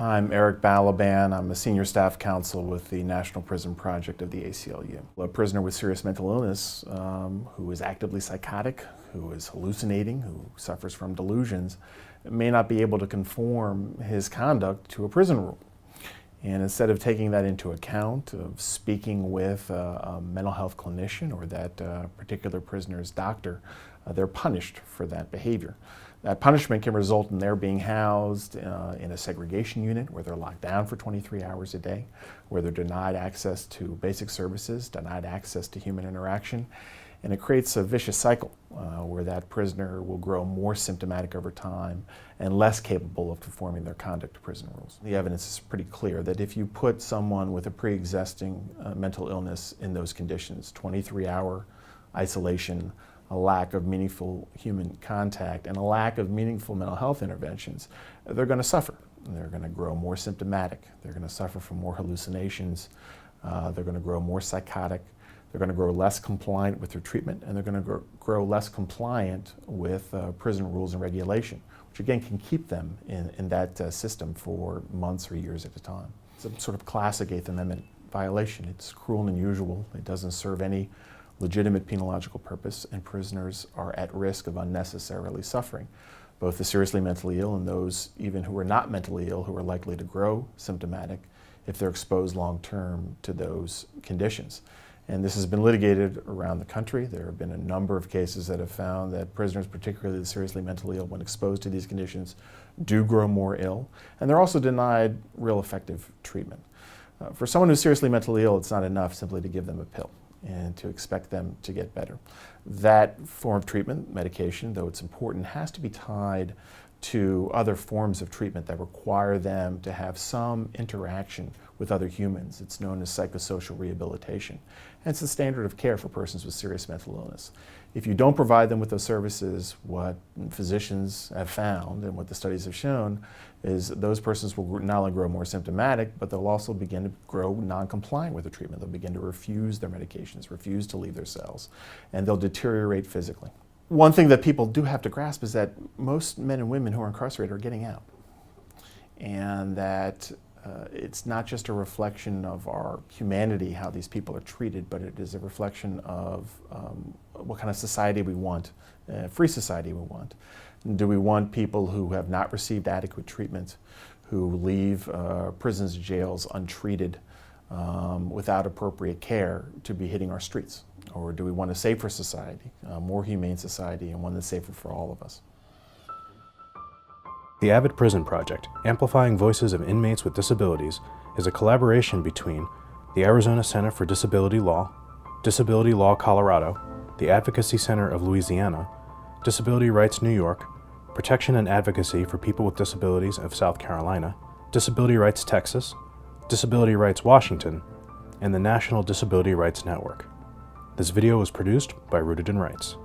I'm Eric Balaban. I'm a senior staff counsel with the National Prison Project of the ACLU. A prisoner with serious mental illness who is actively psychotic, who is hallucinating, who suffers from delusions, may not be able to conform his conduct to a prison rule. And instead of taking that into account, of speaking with a mental health clinician or that particular prisoner's doctor, they're punished for that behavior. That punishment can result in their being housed in a segregation unit where they're locked down for 23 hours a day, where they're denied access to basic services, denied access to human interaction. And it creates a vicious cycle where that prisoner will grow more symptomatic over time and less capable of conforming their conduct to prison rules. The evidence is pretty clear that if you put someone with a pre-existing mental illness in those conditions, 23-hour isolation, a lack of meaningful human contact, and a lack of meaningful mental health interventions, they're going to suffer. They're going to grow more symptomatic. They're going to suffer from more hallucinations. They're going to grow more psychotic. They're going to grow less compliant with their treatment, and they're going to grow less compliant with prison rules and regulation, which again can keep them in that system for months or years at a time. It's a sort of classic Eighth Amendment violation. It's cruel and unusual. It doesn't serve any legitimate penological purpose, and prisoners are at risk of unnecessarily suffering. Both the seriously mentally ill and those even who are not mentally ill who are likely to grow symptomatic if they're exposed long-term to those conditions. And this has been litigated around the country. There have been a number of cases that have found that prisoners, particularly the seriously mentally ill, when exposed to these conditions, do grow more ill, and they're also denied real effective treatment. For someone who's seriously mentally ill, it's not enough simply to give them a pill and to expect them to get better. That form of treatment, medication, though it's important, has to be tied to other forms of treatment that require them to have some interaction with other humans. It's known as psychosocial rehabilitation. And it's the standard of care for persons with serious mental illness. If you don't provide them with those services, what physicians have found and what the studies have shown is those persons will not only grow more symptomatic, but they'll also begin to grow non-compliant with the treatment. They'll begin to refuse their medications, refuse to leave their cells, and they'll deteriorate physically. One thing that people do have to grasp is that most men and women who are incarcerated are getting out, and that it's not just a reflection of our humanity, how these people are treated, but it is a reflection of what kind of society we want, free society we want. Do we want people who have not received adequate treatment, who leave prisons and jails untreated, without appropriate care, to be hitting our streets? Or do we want a safer society, a more humane society, and one that's safer for all of us? The AVID Prison Project, Amplifying Voices of Inmates with Disabilities, is a collaboration between the Arizona Center for Disability Law, Disability Law Colorado, the Advocacy Center of Louisiana, Disability Rights New York, Protection and Advocacy for People with Disabilities of South Carolina, Disability Rights Texas, Disability Rights Washington, and the National Disability Rights Network. This video was produced by Rooted in Rights.